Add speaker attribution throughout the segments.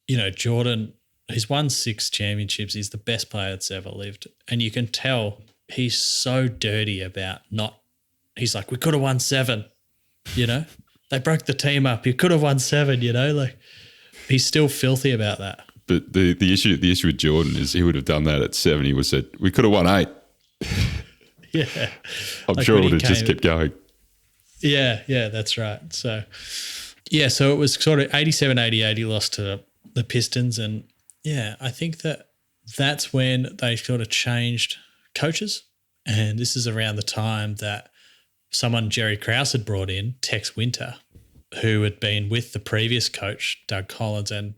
Speaker 1: Jordan, he's won 6 championships. He's the best player that's ever lived. And you can tell he's so dirty about he's like, we could have won 7, They broke the team up. You could have won 7, Like, he's still filthy about that.
Speaker 2: But the issue with Jordan is he would have done that at 7. He would have said, we could have won 8.
Speaker 1: Yeah.
Speaker 2: I'm sure it would have just kept going.
Speaker 1: Yeah, that's right. So it was sort of 87-88 he lost to the Pistons. And, I think that's when they sort of changed coaches. And this is around the time that someone Jerry Krause had brought in, Tex Winter, who had been with the previous coach, Doug Collins, and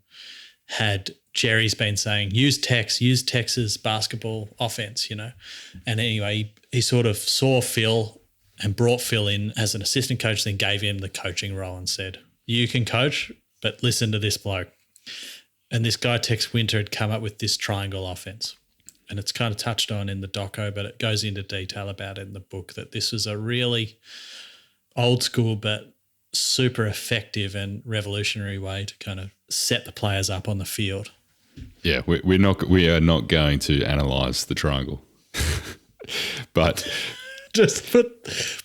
Speaker 1: had Jerry's been saying, use Tex's basketball offense, And anyway, he sort of saw Phil and brought Phil in as an assistant coach, then gave him the coaching role and said, you can coach, but listen to this bloke. And this guy, Tex Winter, had come up with this triangle offense. And it's kind of touched on in the doco, but it goes into detail about it in the book, that this was a really old school but super effective and revolutionary way to kind of set the players up on the field.
Speaker 2: Yeah, we are not going to analyse the triangle. But
Speaker 1: just put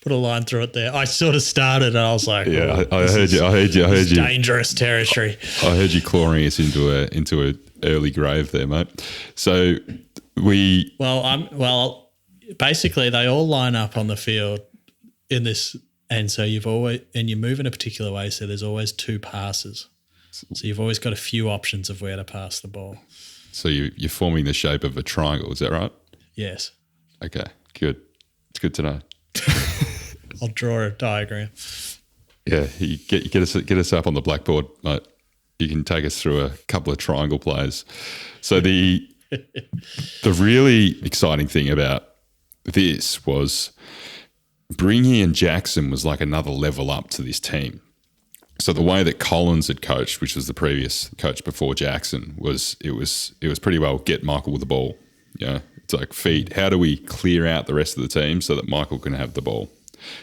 Speaker 1: a line through it there. I sort of started and I was like,
Speaker 2: yeah, I heard you.
Speaker 1: Dangerous territory.
Speaker 2: I heard you clawing us into a early grave there, mate. So
Speaker 1: basically they all line up on the field in this, and so you move in a particular way, so there's always 2 passes. So you've always got a few options of where to pass the ball.
Speaker 2: So you're forming the shape of a triangle, is that right?
Speaker 1: Yes.
Speaker 2: Okay, good. It's good to know.
Speaker 1: I'll draw a diagram.
Speaker 2: Yeah, you get us up on the blackboard, mate. You can take us through a couple of triangle plays. So the really exciting thing about this was bringing in Jackson was like another level up to this team. So the way that Collins had coached, which was the previous coach before Jackson, was pretty well get Michael with the ball. It's like feed. How do we clear out the rest of the team so that Michael can have the ball,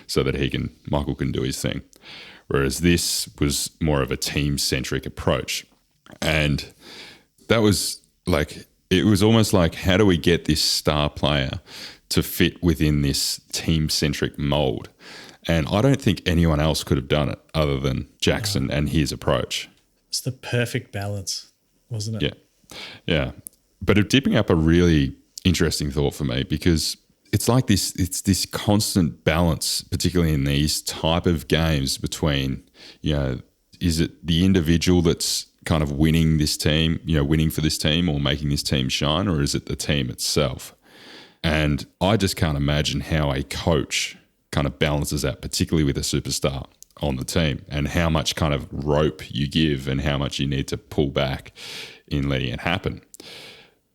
Speaker 2: so that Michael can do his thing. Whereas this was more of a team-centric approach. And that was like, it was almost like, how do we get this star player to fit within this team-centric mold? And I don't think anyone else could have done it other than Jackson and his approach.
Speaker 1: It's the perfect balance, wasn't it?
Speaker 2: Yeah. But it dipping up a really interesting thought for me, because it's like this, it's this constant balance, particularly in these type of games between, is it the individual that's kind of winning this team, winning for this team or making this team shine, or is it the team itself? And I just can't imagine how a coach kind of balances that, particularly with a superstar on the team, and how much kind of rope you give and how much you need to pull back in letting it happen.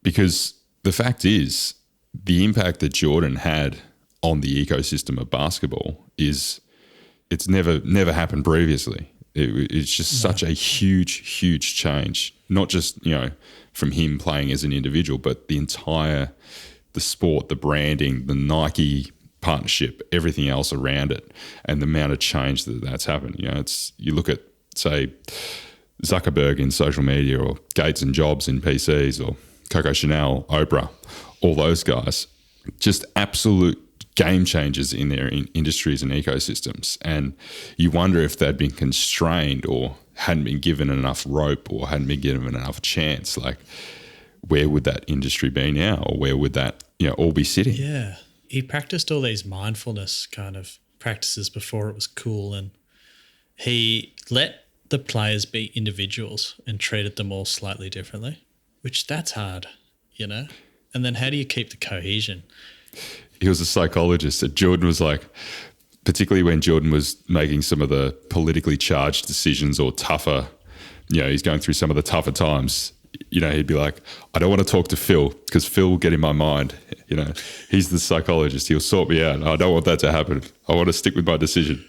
Speaker 2: Because the fact is, the impact that Jordan had on the ecosystem of basketball it's never happened previously. It's just such a huge change, not just, from him playing as an individual, but the sport, the branding, the Nike partnership, everything else around it, and the amount of change that's happened. You look at, say, Zuckerberg in social media, or Gates and Jobs in PCs, or Coco Chanel, Oprah, all those guys, just absolute game changers in their industries and ecosystems. And you wonder if they'd been constrained or hadn't been given enough rope or hadn't been given enough chance, like where would that industry be now, or where would that all be sitting?
Speaker 1: Yeah. He practiced all these mindfulness kind of practices before it was cool, and he let the players be individuals and treated them all slightly differently, which that's hard, And then how do you keep the cohesion?
Speaker 2: He was a psychologist. And Jordan was like, particularly when Jordan was making some of the politically charged decisions or tougher, he's going through some of the tougher times, he'd be like, I don't want to talk to Phil because Phil will get in my mind. He's the psychologist. He'll sort me out. I don't want that to happen. I want to stick with my decision.